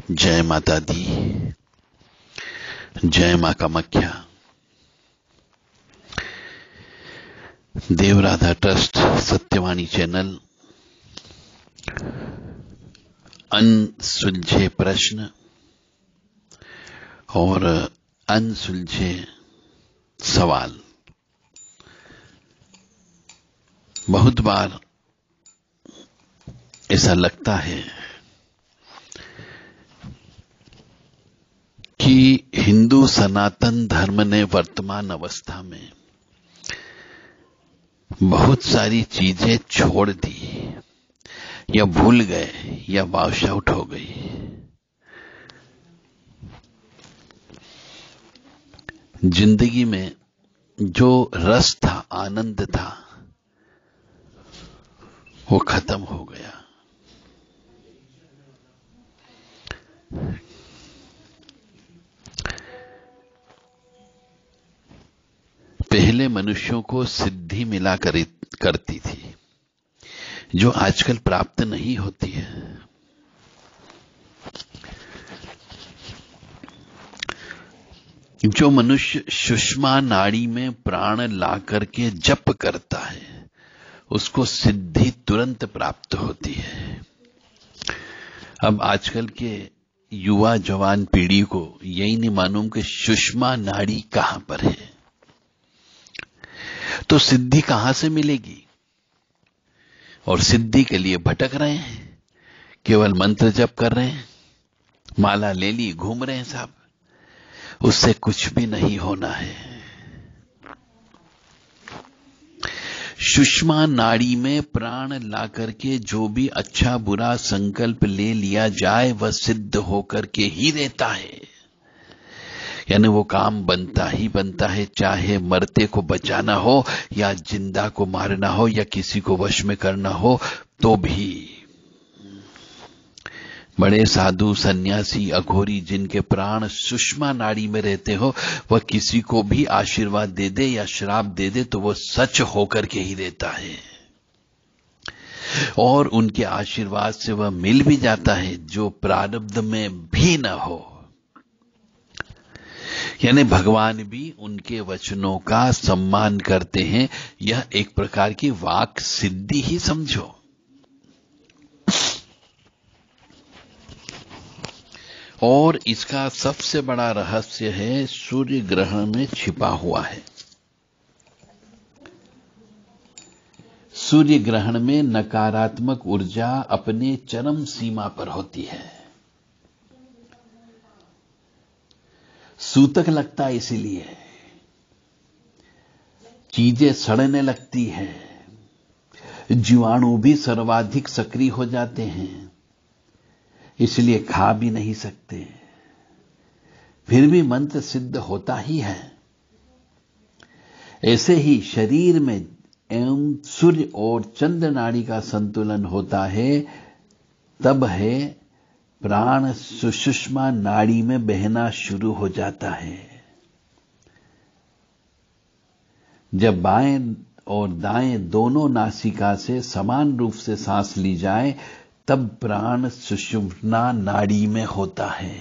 जय माता दी, जय मां कामाख्या। देव राधा ट्रस्ट सत्यवाणी चैनल अनसुलझे प्रश्न और अनसुलझे सवाल। बहुत बार ऐसा लगता है कि हिंदू सनातन धर्म ने वर्तमान अवस्था में बहुत सारी चीजें छोड़ दी या भूल गए या वॉश आउट हो गई। जिंदगी में जो रस था, आनंद था, वो खत्म हो गया। पहले मनुष्यों को सिद्धि मिला करती थी, जो आजकल प्राप्त नहीं होती है। जो मनुष्य सुषमा नाड़ी में प्राण ला करके जप करता है, उसको सिद्धि तुरंत प्राप्त होती है। अब आजकल के युवा जवान पीढ़ी को यही नहीं मालूम कि सुषमा नाड़ी कहां पर है, तो सिद्धि कहां से मिलेगी। और सिद्धि के लिए भटक रहे हैं, केवल मंत्र जप कर रहे हैं, माला ले ली, घूम रहे हैं साहब। उससे कुछ भी नहीं होना है। सुषमा नाड़ी में प्राण ला करके जो भी अच्छा बुरा संकल्प ले लिया जाए, वह सिद्ध होकर के ही रहता है। यानी वो काम बनता ही बनता है, चाहे मरते को बचाना हो या जिंदा को मारना हो या किसी को वश में करना हो। तो भी बड़े साधु सन्यासी अघोरी जिनके प्राण सुषमा नाड़ी में रहते हो, वह किसी को भी आशीर्वाद दे दे या श्राप दे दे तो वह सच होकर के ही रहता है। और उनके आशीर्वाद से वह मिल भी जाता है जो प्रारब्ध में भी न हो। यानी भगवान भी उनके वचनों का सम्मान करते हैं। यह एक प्रकार की वाक सिद्धि ही समझो। और इसका सबसे बड़ा रहस्य है, सूर्य ग्रहण में छिपा हुआ है। सूर्य ग्रहण में नकारात्मक ऊर्जा अपने चरम सीमा पर होती है। सूतक लगता है, इसीलिए चीजें सड़ने लगती है, जीवाणु भी सर्वाधिक सक्रिय हो जाते हैं, इसलिए खा भी नहीं सकते। फिर भी मंत्र सिद्ध होता ही है। ऐसे ही शरीर में एवं सूर्य और चंद्र नाड़ी का संतुलन होता है, तब है प्राण सुषुम्ना नाड़ी में बहना शुरू हो जाता है। जब बाएं और दाएं दोनों नासिका से समान रूप से सांस ली जाए, तब प्राण सुषुम्ना नाड़ी में होता है।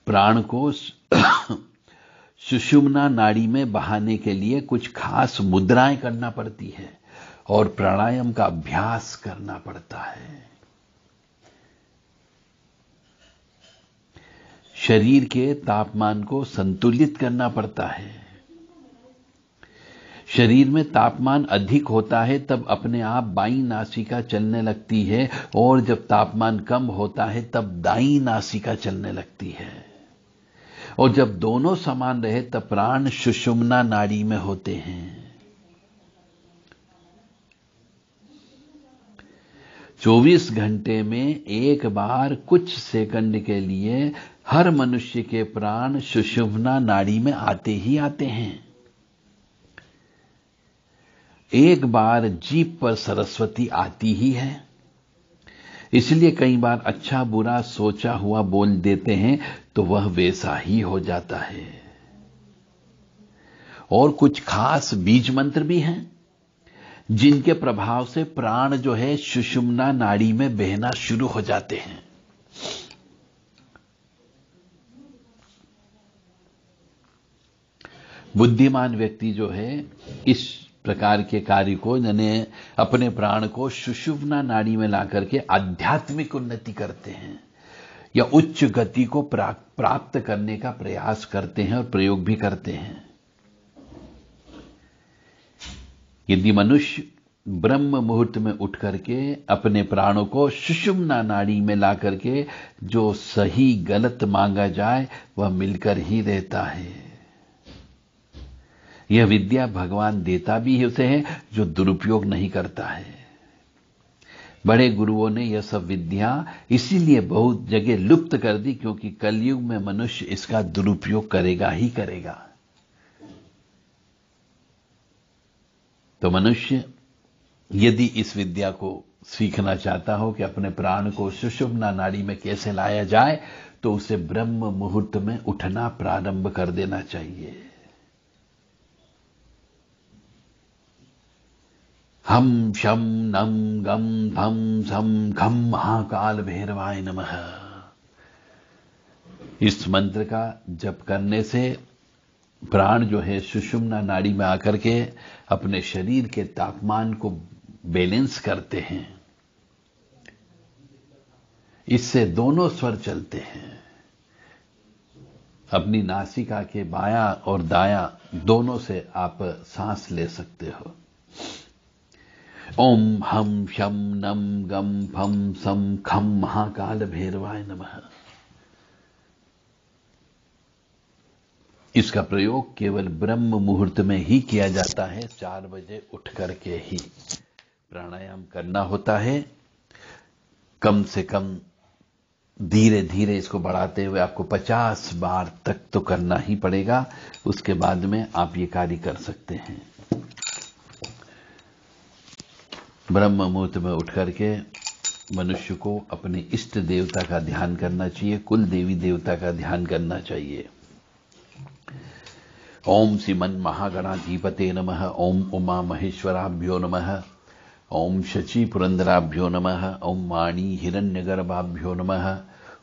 प्राण को सुषुम्ना नाड़ी में बहाने के लिए कुछ खास मुद्राएं करना पड़ती है और प्राणायाम का अभ्यास करना पड़ता है। शरीर के तापमान को संतुलित करना पड़ता है। शरीर में तापमान अधिक होता है तब अपने आप बाईं नासिका चलने लगती है, और जब तापमान कम होता है तब दाईं नासिका चलने लगती है। और जब दोनों समान रहे तब प्राण सुषुम्ना नाड़ी में होते हैं। 24 घंटे में एक बार कुछ सेकंड के लिए हर मनुष्य के प्राण सुषुम्ना नाड़ी में आते ही आते हैं। एक बार जीभ पर सरस्वती आती ही है, इसलिए कई बार अच्छा बुरा सोचा हुआ बोल देते हैं तो वह वैसा ही हो जाता है। और कुछ खास बीज मंत्र भी हैं जिनके प्रभाव से प्राण जो है सुषुम्ना नाड़ी में बहना शुरू हो जाते हैं। बुद्धिमान व्यक्ति जो है इस प्रकार के कार्य को, यानी अपने प्राण को सुषुम्ना नाड़ी में लाकर के आध्यात्मिक उन्नति करते हैं या उच्च गति को प्राप्त करने का प्रयास करते हैं और प्रयोग भी करते हैं। यदि मनुष्य ब्रह्म मुहूर्त में उठ करके अपने प्राणों को सुषुम्ना नाड़ी में ला करके जो सही गलत मांगा जाए वह मिलकर ही रहता है। यह विद्या भगवान देता भी उसे है जो दुरुपयोग नहीं करता है। बड़े गुरुओं ने यह सब विद्या इसीलिए बहुत जगह लुप्त कर दी क्योंकि कलयुग में मनुष्य इसका दुरुपयोग करेगा ही करेगा। तो मनुष्य यदि इस विद्या को सीखना चाहता हो कि अपने प्राण को सुषुम्ना नाड़ी में कैसे लाया जाए, तो उसे ब्रह्म मुहूर्त में उठना प्रारंभ कर देना चाहिए। हम शम नम गम धम सम खम महाकाल भैरवाय नमः। इस मंत्र का जप करने से प्राण जो है सुषुम्ना नाड़ी में आकर के अपने शरीर के तापमान को बैलेंस करते हैं। इससे दोनों स्वर चलते हैं। अपनी नासिका के बायां और दायां दोनों से आप सांस ले सकते हो। ओम हम शम नम गम फम सम खम महाकाल भैरवाय नमः। इसका प्रयोग केवल ब्रह्म मुहूर्त में ही किया जाता है। 4 बजे उठ करके ही प्राणायाम करना होता है। कम से कम धीरे धीरे इसको बढ़ाते हुए आपको 50 बार तक तो करना ही पड़ेगा। उसके बाद में आप ये कार्य कर सकते हैं। ब्रह्म मुहूर्त में उठ करके मनुष्य को अपने इष्ट देवता का ध्यान करना चाहिए, कुल देवी देवता का ध्यान करना चाहिए। ओम श्रीमन महागणाधिपते नमः। ओम उमा महेश्वराभ्यो नमः। ओम शची पुरंदराभ्यो नमः। ओम वाणी हिरण्यगर्भाभ्यो नमः।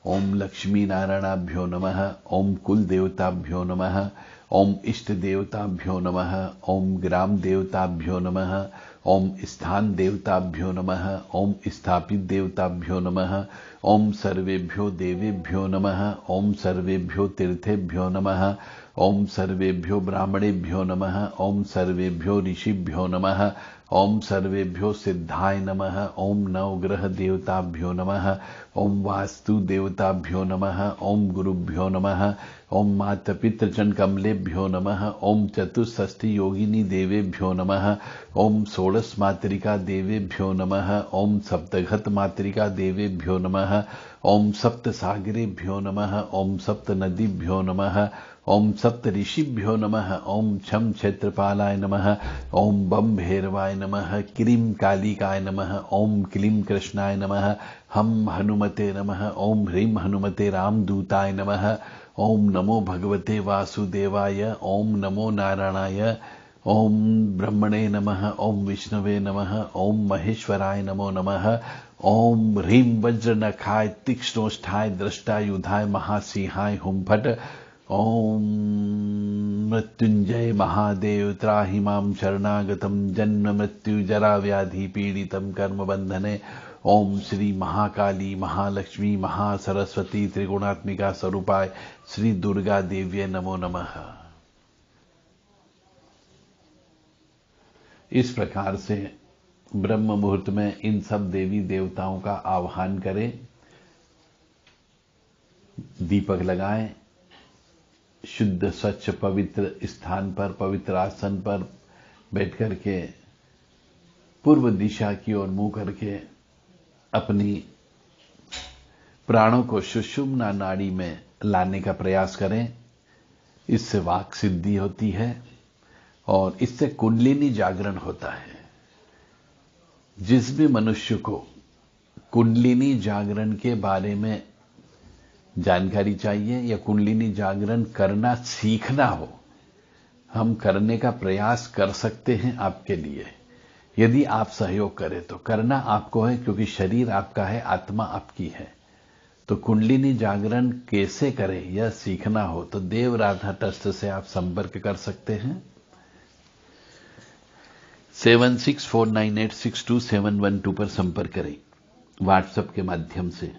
ओम लक्ष्मी नारायणाभ्यो नमः। ओम कुल देवताभ्यो नमः। ओम इष्ट देवताभ्यो नमः। ओम ग्राम देवताभ्यो नमः। ओम स्थान देवताभ्यो नमः। ओम स्थापित देवताभ्यो नमः। ओम सर्वेभ्यो देवेभ्यो नमः। ओम सर्वेभ्यो तीर्थेभ्यो नमः। ओम सर्वेभ्यो ब्राह्मणेभ्यो नमः। ओम सर्वेभ्यो ऋषिभ्यो नमः। ओम सर्वेभ्यो सिद्धाय नमः। ओम नवग्रह देवताभ्यो नमः। ओम वास्तु देवताभ्यो नमः। ओम गुरुभ्यो नमः। ओम मातपितृचन कमलेभ्यो नमः। ओम चतुष्षष्ठी योगिनी देवेभ्यो नमः। ओम षोडश मातृका देवेभ्यो नमः। ओम सप्तघत मातृका देवेभ्यो नमः। ओम सप्त सागरेभ्यो नमः। ओम सप्त नदीभ्यो नमः। ओम सप्त ऋषिभ्यो नमः। ओम छम क्षेत्रपालाय नमः। ओम बम भैरवाय नमः। क्रीम कालिकाय नमः। ओम क्लीम कृष्णाय नमः। हम हनुमते नमः। ओम ह्रीम हनुमते रामदूताय नमः। ओम नमो भगवते वासुदेवाय। ओम नमो नारायणाय। ओम ब्रह्मणे नमः। ओम विष्णवे नमः। ओम महेश्वराय नमो नमः। ओम ह्रीम वज्रनखाय तीक्ष्णोष्ठाय दृष्टायुधाय महासिंहाय हुम फट। ओम मृत्युंजय महादेव त्राहि मां शरणागतम जन्म मृत्यु जरा व्याधि पीड़ितम कर्म बंधने। ओम श्री महाकाली महालक्ष्मी महासरस्वती त्रिगुणात्मिका स्वरूपाय श्री दुर्गा देव्ये नमो नमः। इस प्रकार से ब्रह्म मुहूर्त में इन सब देवी देवताओं का आह्वान करें, दीपक लगाएं, शुद्ध स्वच्छ पवित्र स्थान पर पवित्र आसन पर बैठ करके पूर्व दिशा की ओर मुंह करके अपनी प्राणों को सुषुम्ना नाड़ी में लाने का प्रयास करें। इससे वाक सिद्धि होती है और इससे कुंडलिनी जागरण होता है। जिस भी मनुष्य को कुंडलिनी जागरण के बारे में जानकारी चाहिए या कुंडलिनी जागरण करना सीखना हो, हम करने का प्रयास कर सकते हैं आपके लिए। यदि आप सहयोग करें तो करना आपको है, क्योंकि शरीर आपका है, आत्मा आपकी है। तो कुंडलिनी जागरण कैसे करें यह सीखना हो तो देव राधा ट्रस्ट से आप संपर्क कर सकते हैं। 7649862712 पर संपर्क करें व्हाट्सएप के माध्यम से।